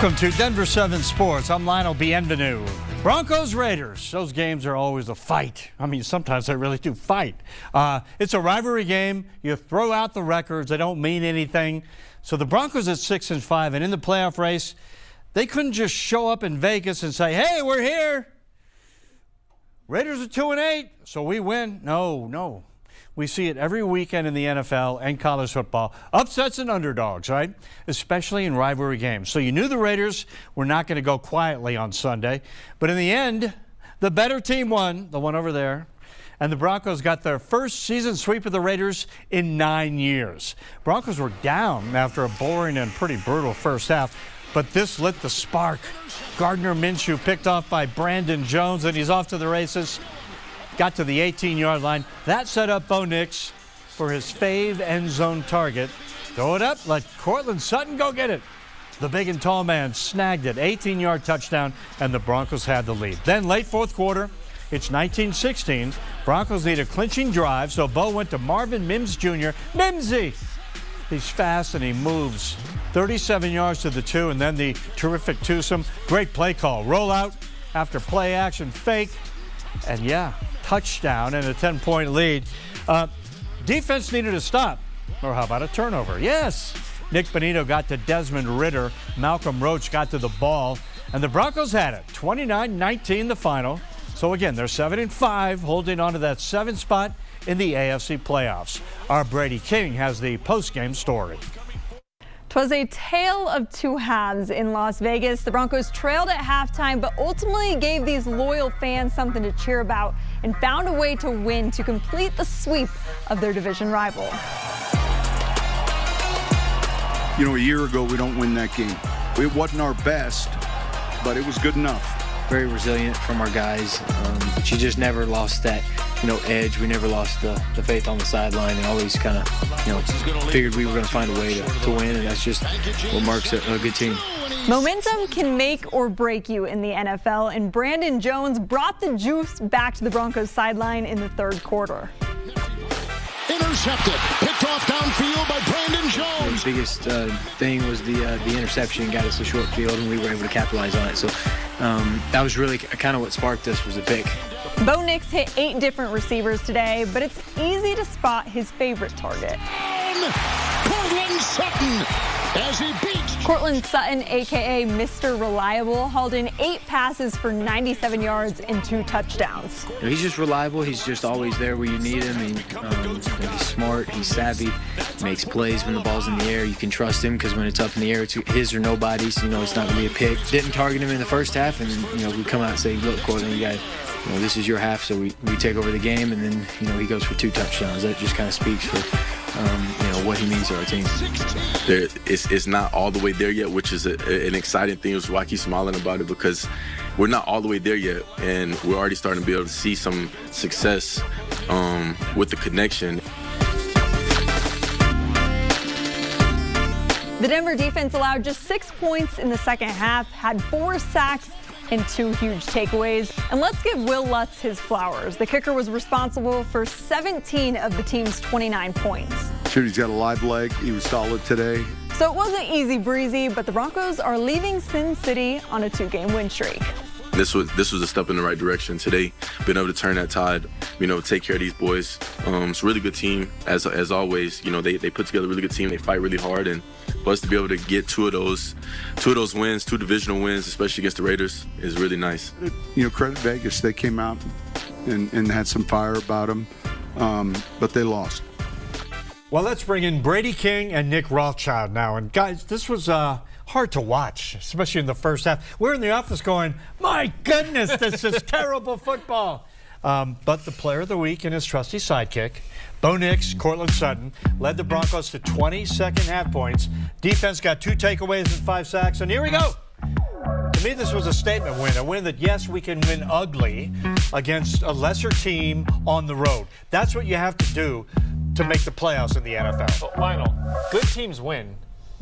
Welcome to Denver 7 Sports. I'm Lionel Bienvenu. Broncos Raiders. Those games are always a fight. I mean, sometimes they really do fight. It's a rivalry game. You throw out the records. They don't mean anything. So the Broncos at 6-5 and in the playoff race, they couldn't just show up in Vegas and say, hey, we're here. Raiders are 2-8, so we win. No. We see it every weekend in the NFL and college football. Upsets and underdogs, right? Especially in rivalry games. So you knew the Raiders were not going to go quietly on Sunday. But in the end, the better team won, the one over there. And the Broncos got their first season sweep of the Raiders in 9 years. Broncos were down after a boring and pretty brutal first half. But this lit the spark. Gardner Minshew picked off by Brandon Jones, and he's off to the races. Got to the 18-yard line. That set up Bo Nix for his fave end zone target. Throw it up, let Courtland Sutton go get it. The big and tall man snagged it, 18-yard touchdown, and the Broncos had the lead. Then late fourth quarter, it's 19-16. Broncos need a clinching drive, so Bo went to Marvin Mims Jr. Mimsy! He's fast and he moves 37 yards to the 2, and then the terrific twosome. Great play call. Rollout after play action fake. And yeah, touchdown and a 10-point lead. Defense needed a stop. Or how about a turnover? Yes. Nick Bonito got to Desmond Ridder. Malcolm Roach got to the ball. And the Broncos had it. 29-19 the final. So again, they're 7-5, holding on to that 7th spot in the AFC playoffs. Our Brady King has the post-game story. 'Twas a tale of two halves in Las Vegas. The Broncos trailed at halftime, but ultimately gave these loyal fans something to cheer about and found a way to win to complete the sweep of their division rival. You know, a year ago, we don't win that game. It wasn't our best, but it was good enough. Very resilient from our guys. But you just never lost that, edge. We never lost the faith on the sideline, and always kind of, figured we were going to find a way to win, and that's just what marks a good team. Momentum can make or break you in the NFL, and Brandon Jones brought the juice back to the Broncos sideline in the third quarter. Intercepted, picked off downfield by Brandon Jones. The biggest thing was the interception got us a short field, and we were able to capitalize on it. So that was really kind of what sparked us, was a pick. Bo Nix hit 8 different receivers today, but it's easy to spot his favorite target. Courtland Sutton as he beats. Courtland Sutton, a.k.a. Mr. Reliable, hauled in 8 passes for 97 yards and 2 touchdowns. He's just reliable. He's just always there where you need him. He's smart. He's savvy. Makes plays when the ball's in the air. You can trust him because when it's up in the air, it's his or nobody's. It's not going to be a pick. Didn't target him in the first half, and we come out and say, look, Courtland, you got. This is your half, so we take over the game, and then, he goes for 2 touchdowns. That just kind of speaks for, what he means to our team. It's not all the way there yet, which is an exciting thing. That's why I keep smiling about it, because we're not all the way there yet, and we're already starting to be able to see some success with the connection. The Denver defense allowed just 6 points in the second half, had 4 sacks, and 2 huge takeaways. And let's give Will Lutz his flowers. The kicker was responsible for 17 of the team's 29 points. Sure, he's got a live leg. He was solid today. So it wasn't easy breezy, but the Broncos are leaving Sin City on a 2-game win streak. This was a step in the right direction today. Being able to turn that tide, take care of these boys. It's a really good team, as always. They put together a really good team. They fight really hard, and for us to be able to get two of those wins, 2 divisional wins, especially against the Raiders, is really nice. Credit Vegas. They came out and had some fire about them, but they lost. Well, let's bring in Brady King and Nick Rothschild now. And guys, this was hard to watch, especially in the first half. We're in the office going, my goodness, this is terrible football. But the player of the week and his trusty sidekick, Bo Nix, Courtland Sutton, led the Broncos to 20 second-half points. Defense got 2 takeaways and 5 sacks, and here we go. To me, this was a statement win, a win that, yes, we can win ugly against a lesser team on the road. That's what you have to do to make the playoffs in the NFL. But Lionel, good teams win,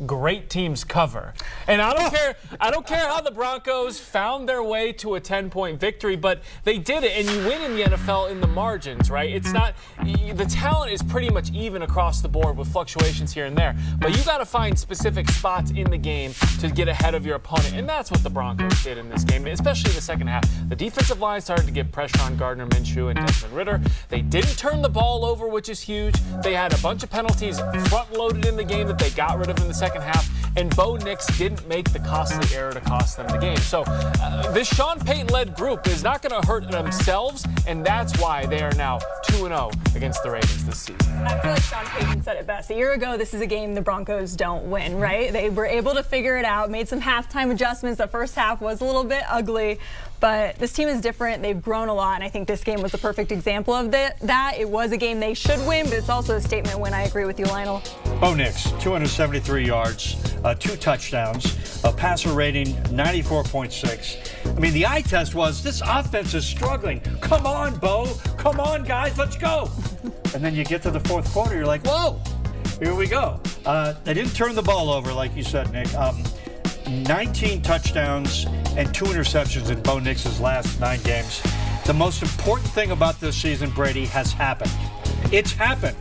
great teams cover. And I don't care how the Broncos found their way to a 10-point victory, but they did it, and you win in the NFL in the margins, right? It's not, the talent is pretty much even across the board with fluctuations here and there, but you got to find specific spots in the game to get ahead of your opponent, and that's what the Broncos did in this game, especially in the second half. The defensive line started to get pressure on Gardner Minshew and Desmond Ridder. They didn't turn the ball over, which is huge. They had a bunch of penalties front-loaded in the game that they got rid of in the second half, and Bo Nix didn't make the costly error to cost them the game. So this Sean Payton-led group is not going to hurt themselves, and that's why they are now 2-0 against the Ravens this season. I feel like Sean Payton said it best. A year ago, this is a game the Broncos don't win, right? They were able to figure it out, made some halftime adjustments. The first half was a little bit ugly, but this team is different. They've grown a lot, and I think this game was the perfect example of that. It was a game they should win, but it's also a statement win. I agree with you, Lionel. Bo Nix, 273 yards, 2 touchdowns, a passer rating 94.6. I mean, the eye test was this offense is struggling. Come on, Bo. Come on, guys. Let's go. And then you get to the fourth quarter, you're like, whoa, here we go. They didn't turn the ball over, like you said, Nick. 19 touchdowns and 2 interceptions in Bo Nix's last 9 games. The most important thing about this season, Brady, has happened. It's happened.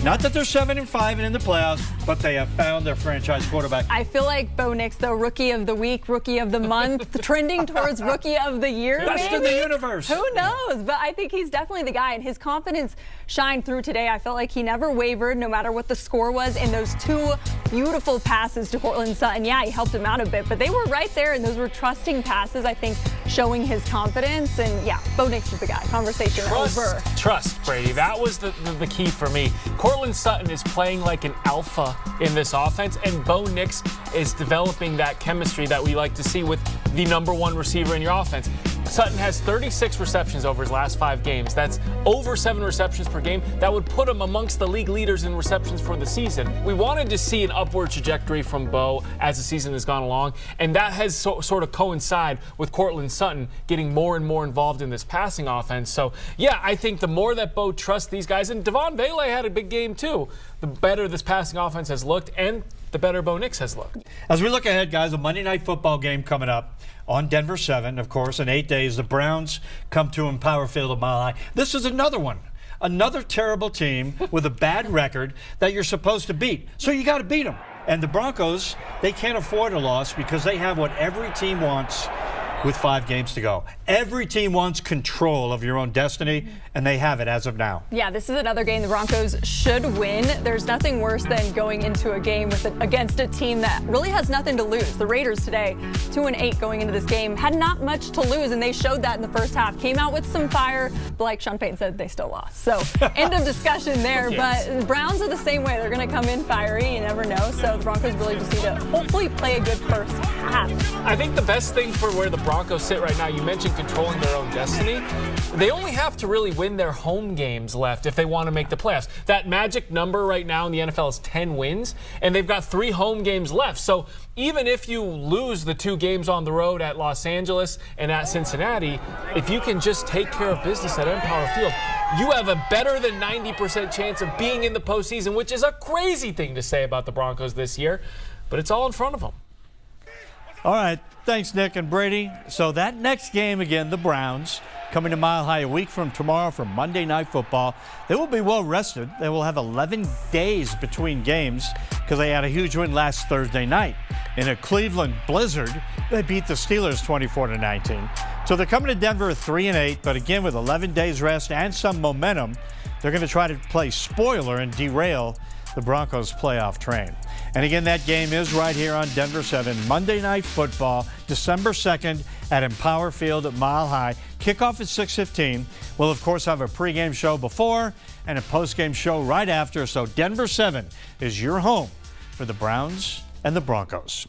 Not that they're 7-5 and in the playoffs, but they have found their franchise quarterback. I feel like Bo Nix, the rookie of the week, rookie of the month, trending towards rookie of the year. Best in the universe. Who knows? But I think he's definitely the guy, and his confidence shined through today. I felt like he never wavered, no matter what the score was. And those 2 beautiful passes to Courtland Sutton, yeah, he helped him out a bit, but they were right there, and those were trusting passes, I think, showing his confidence. And yeah, Bo Nix is the guy. Conversation over. Trust, Brady. That was the key for me. Courtland Sutton is playing like an alpha in this offense, and Bo Nix is developing that chemistry that we like to see with the #1 receiver in your offense. Sutton has 36 receptions over his last 5 games. That's over 7 receptions per game. That would put him amongst the league leaders in receptions for the season. We wanted to see an upward trajectory from Bo as the season has gone along, and that has sort of coincided with Courtland Sutton getting more and more involved in this passing offense. So, yeah, I think the more that Bo trusts these guys, and Devon Vele had a big game too, the better this passing offense has looked, and the better Bo Nix has looked. As we look ahead, guys, a Monday Night Football game coming up on Denver 7, of course. In 8 days, the Browns come to Empower Field at Mile High. This is another one. Another terrible team with a bad record that you're supposed to beat. So you got to beat them. And the Broncos, they can't afford a loss because they have what every team wants with 5 games to go. Every team wants control of your own destiny, and they have it as of now. Yeah, this is another game the Broncos should win. There's nothing worse than going into a game against a team that really has nothing to lose. The Raiders today, 2-8 going into this game, had not much to lose, and they showed that in the first half. Came out with some fire, but like Sean Payton said, they still lost. So end of discussion there. Yes. But the Browns are the same way. They're going to come in fiery. You never know. So the Broncos really just need to hopefully play a good first half. I think the best thing for where the Broncos sit right now, you mentioned controlling their own destiny. They only have to really win their home games left if they want to make the playoffs. That magic number right now in the NFL is 10 wins, and they've got 3 home games left. So even if you lose the 2 games on the road at Los Angeles and at Cincinnati, if you can just take care of business at Empower Field, you have a better than 90% chance of being in the postseason, which is a crazy thing to say about the Broncos this year, but it's all in front of them. All right. Thanks, Nick and Brady. So that next game, again, the Browns, coming to Mile High a week from tomorrow for Monday Night Football. They will be well rested. They will have 11 days between games because they had a huge win last Thursday night. In a Cleveland blizzard, they beat the Steelers 24-19. So they're coming to Denver 3-8, but again, with 11 days rest and some momentum, they're going to try to play spoiler and derail the Broncos playoff train. And again, that game is right here on Denver 7, Monday Night Football, December 2nd at Empower Field at Mile High. Kickoff at 6:15. We'll, of course, have a pregame show before and a postgame show right after. So Denver 7 is your home for the Browns and the Broncos.